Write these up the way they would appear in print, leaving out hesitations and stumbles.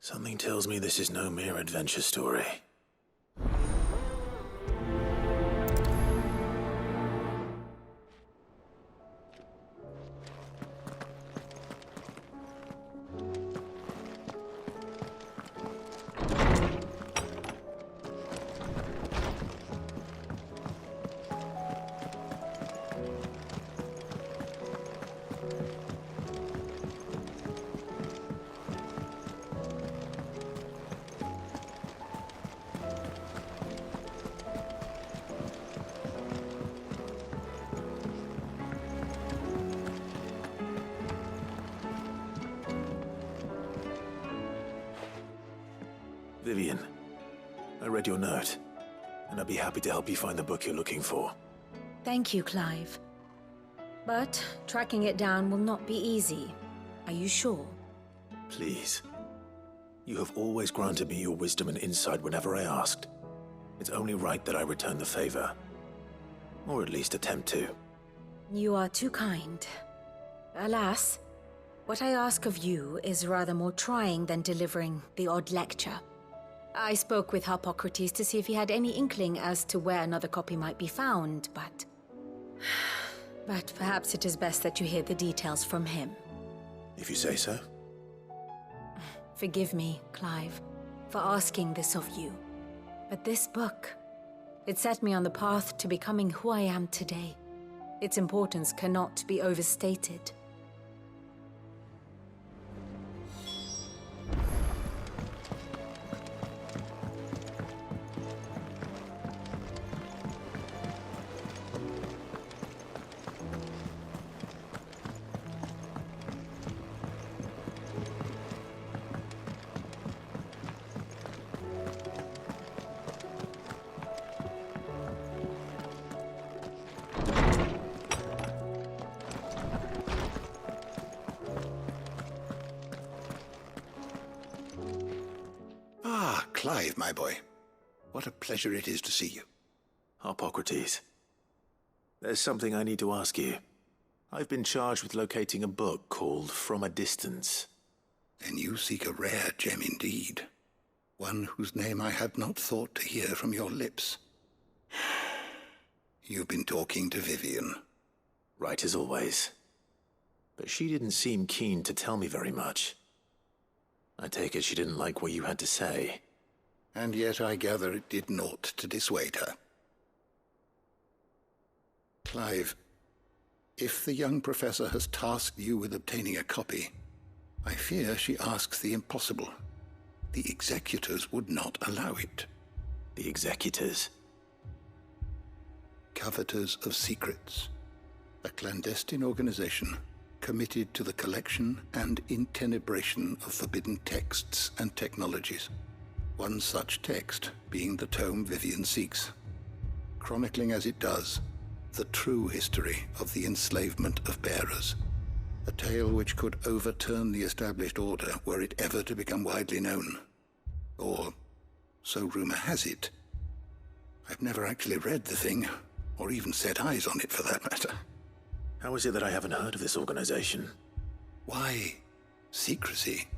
Something tells me this is no mere adventure story. Vivian, I read your note, and I'd be happy to help you find the book you're looking for. Thank you, Clive. But tracking it down will not be easy. Are you sure? Please. You have always granted me your wisdom and insight whenever I asked. It's only right that I return the favor. Or at least attempt to. You are too kind. Alas, what I ask of you is rather more trying than delivering the odd lecture. I spoke with Hippocrates to see if he had any inkling as to where another copy might be found, but... But perhaps it is best that you hear the details from him. If you say so. Forgive me, Clive, for asking this of you. But this book, it set me on the path to becoming who I am today. Its importance cannot be overstated. Clive, my boy. What a pleasure it is to see you. Hippocrates. There's something I need to ask you. I've been charged with locating a book called From a Distance. Then you seek a rare gem indeed. One whose name I had not thought to hear from your lips. You've been talking to Vivian. Right as always. But she didn't seem keen to tell me very much. I take it she didn't like what you had to say. And yet I gather it did naught to dissuade her. Clive, if the young professor has tasked you with obtaining a copy, I fear she asks the impossible. The executors would not allow it. The executors? Coveters of Secrets, a clandestine organization committed to the collection and intenebration of forbidden texts and technologies. One such text being the tome Vivian seeks, chronicling as it does the true history of the enslavement of bearers, a tale which could overturn the established order were it ever to become widely known. Or, so rumor has it. I've never actually read the thing, or even set eyes on it for that matter. How is it that I haven't heard of this organization? Why, secrecy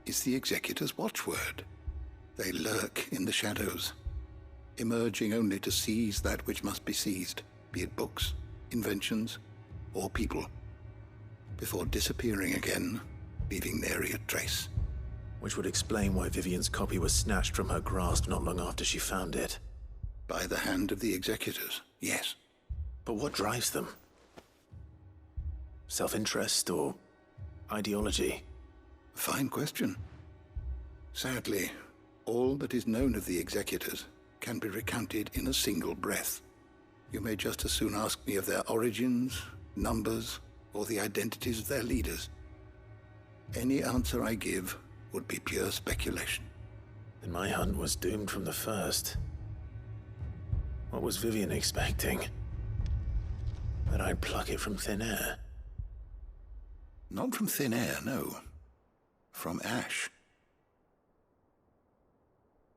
is the executor's watchword. They lurk in the shadows, emerging only to seize that which must be seized, be it books, inventions, or people, before disappearing again, leaving nary a trace. Which would explain why Vivian's copy was snatched from her grasp not long after she found it. By the hand of the executors, yes. But what drives them? Self-interest or ideology? Fine question. Sadly, all that is known of the executors can be recounted in a single breath. You may just as soon ask me of their origins, numbers, or the identities of their leaders. Any answer I give would be pure speculation. Then my hunt was doomed from the first. What was Vivian expecting? That I'd pluck it from thin air? Not from thin air, no. From ash.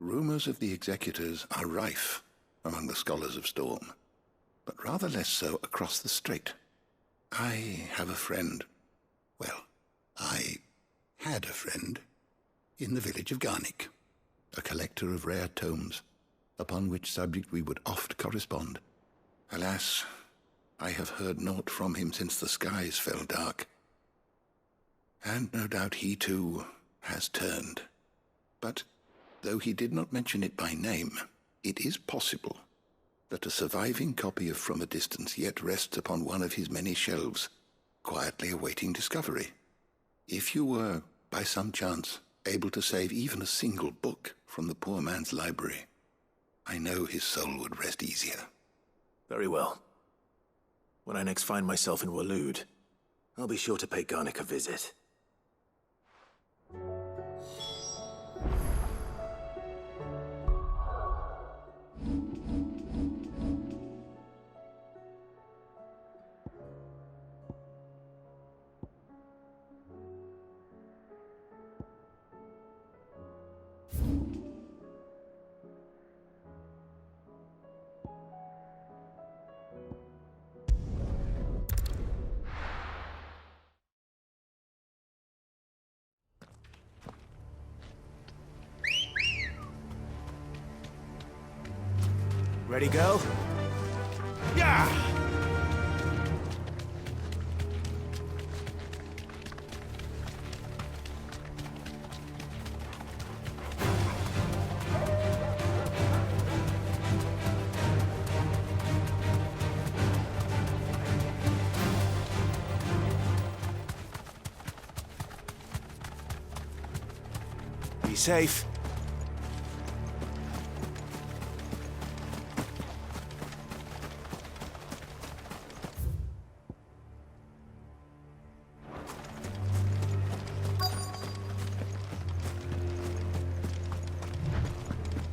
Rumors of the executors are rife among the scholars of Storm, but rather less so across the strait. I have a friend. Well, I had a friend in the village of Garnick, a collector of rare tomes, upon which subject we would oft correspond. Alas, I have heard naught from him since the skies fell dark. And no doubt he, too, has turned. But, though he did not mention it by name, it is possible that a surviving copy of From a Distance yet rests upon one of his many shelves, quietly awaiting discovery. If you were, by some chance, able to save even a single book from the poor man's library, I know his soul would rest easier. Very well. When I next find myself in Waloed, I'll be sure to pay Garnick a visit. Ready, go? Yeah! Be safe.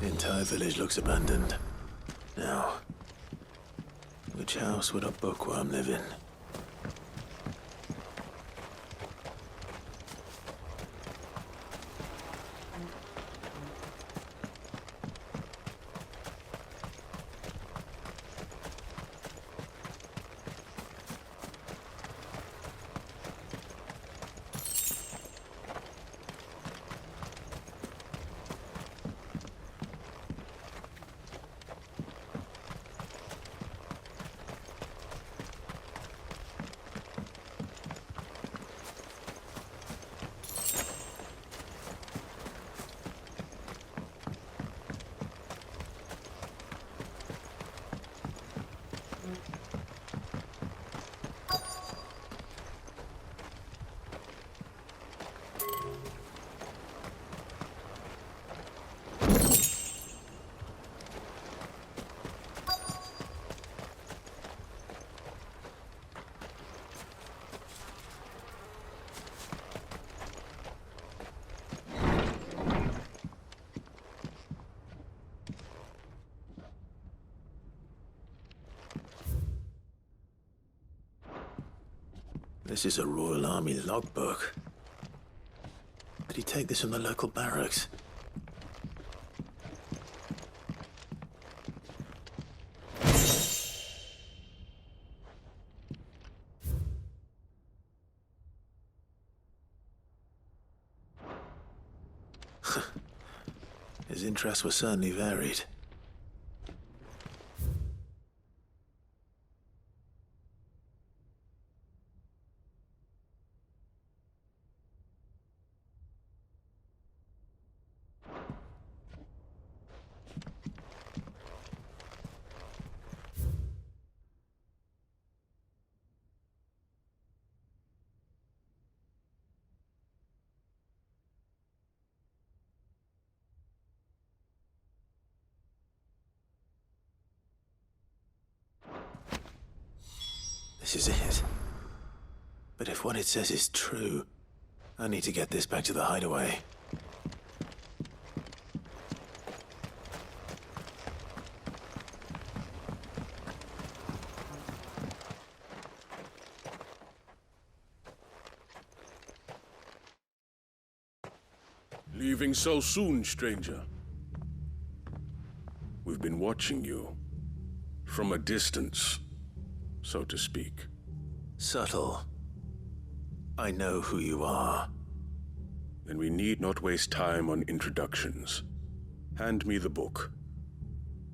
The entire village looks abandoned. Now, which house would a bookworm live in? This is a Royal Army logbook. Did he take this from the local barracks? His interests were certainly varied. This is it. But if what it says is true, I need to get this back to the hideaway. Leaving so soon, stranger? We've been watching you. From a distance, so to speak. Subtle. I know who you are. Then we need not waste time on introductions. Hand me the book.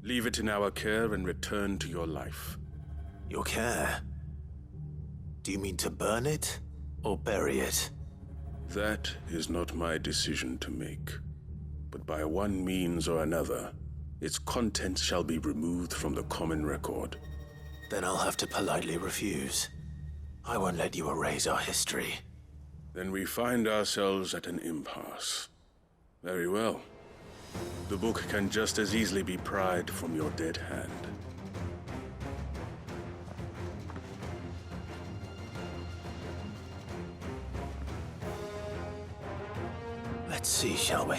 Leave it in our care and return to your life. Your care? Do you mean to burn it or bury it? That is not my decision to make. But by one means or another, its contents shall be removed from the common record. Then I'll have to politely refuse. I won't let you erase our history. Then we find ourselves at an impasse. Very well. The book can just as easily be pried from your dead hand. Let's see, shall we?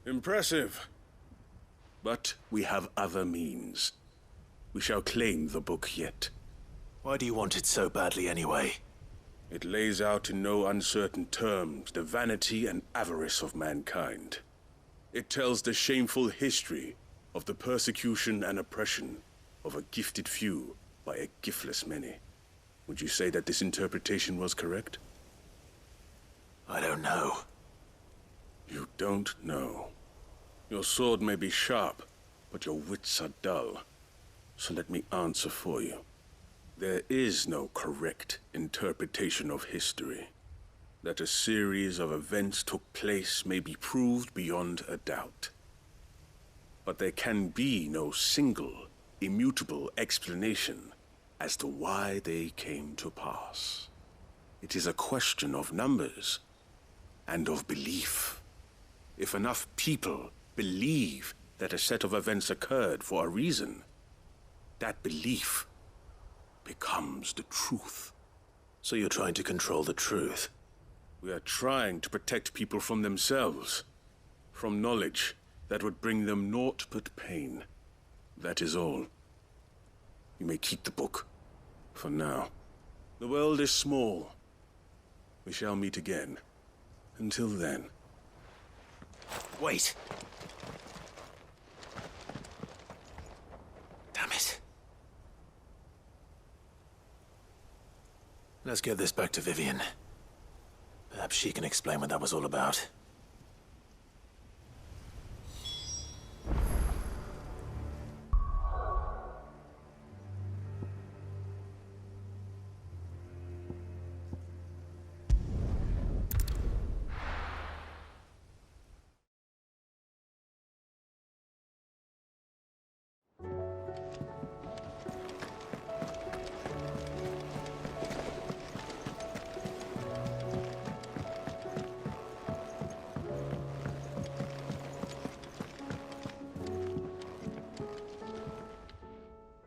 Impressive. But we have other means. We shall claim the book yet. Why do you want it so badly anyway? It lays out in no uncertain terms the vanity and avarice of mankind. It tells the shameful history of the persecution and oppression of a gifted few by a giftless many. Would you say that this interpretation was correct? I don't know. You don't know. Your sword may be sharp, but your wits are dull. So let me answer for you. There is no correct interpretation of history. That a series of events took place may be proved beyond a doubt. But there can be no single, immutable explanation as to why they came to pass. It is a question of numbers and of belief. If enough people believe that a set of events occurred for a reason, that belief becomes the truth. So you're trying to control the truth? We are trying to protect people from themselves, from knowledge that would bring them naught but pain. That is all. You may keep the book, for now. The world is small. We shall meet again. Until then. Wait! Damn it. Let's get this back to Vivian. Perhaps she can explain what that was all about.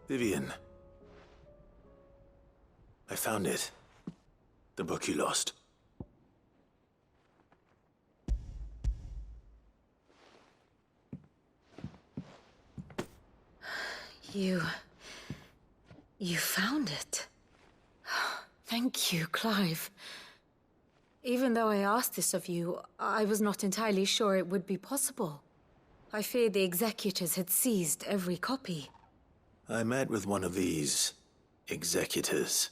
Vivian. I found it. The book you lost. You found it. Thank you, Clive. Even though I asked this of you, I was not entirely sure it would be possible. I feared the executors had seized every copy. I met with one of these executors,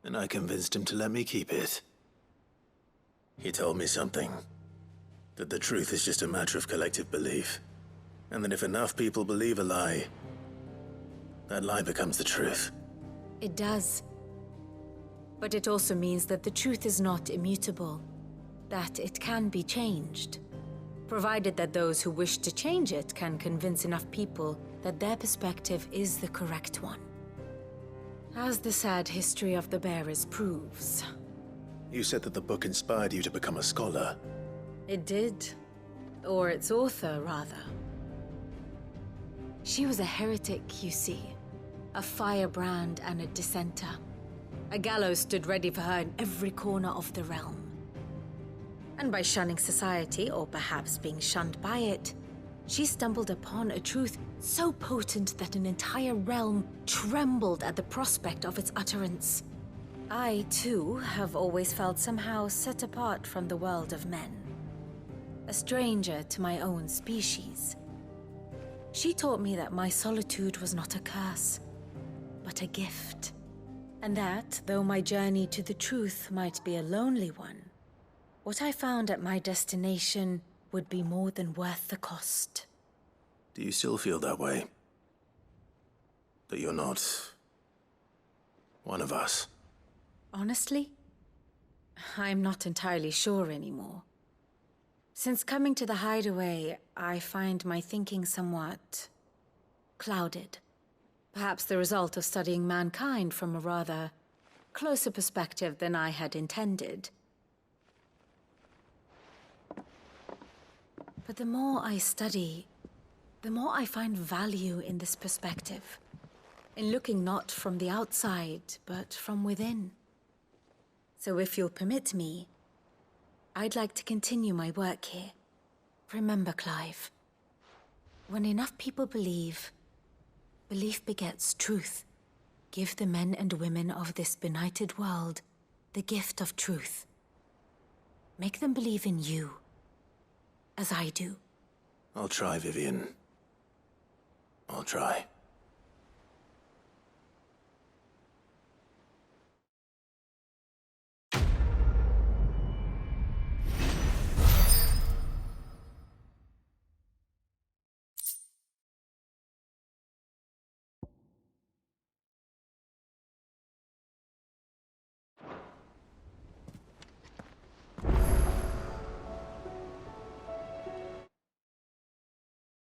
and I convinced him to let me keep it. He told me something. That the truth is just a matter of collective belief. And that if enough people believe a lie, that lie becomes the truth. It does. But it also means that the truth is not immutable. That it can be changed. Provided that those who wish to change it can convince enough people that their perspective is the correct one. As the sad history of the bearers proves. You said that the book inspired you to become a scholar. It did. Or its author, rather. She was a heretic, you see. A firebrand and a dissenter. A gallows stood ready for her in every corner of the realm. And by shunning society, or perhaps being shunned by it, she stumbled upon a truth so potent that an entire realm trembled at the prospect of its utterance. I, too, have always felt somehow set apart from the world of men. A stranger to my own species. She taught me that my solitude was not a curse, but a gift. And that, though my journey to the truth might be a lonely one, what I found at my destination would be more than worth the cost. Do you still feel that way? That you're not one of us? Honestly, I'm not entirely sure anymore. Since coming to the hideaway, I find my thinking somewhat clouded. Perhaps the result of studying mankind from a rather closer perspective than I had intended. But the more I study, the more I find value in this perspective. In looking not from the outside, but from within. So if you'll permit me, I'd like to continue my work here. Remember, Clive, when enough people believe, belief begets truth. Give the men and women of this benighted world the gift of truth. Make them believe in you, as I do. I'll try, Vivian. I'll try.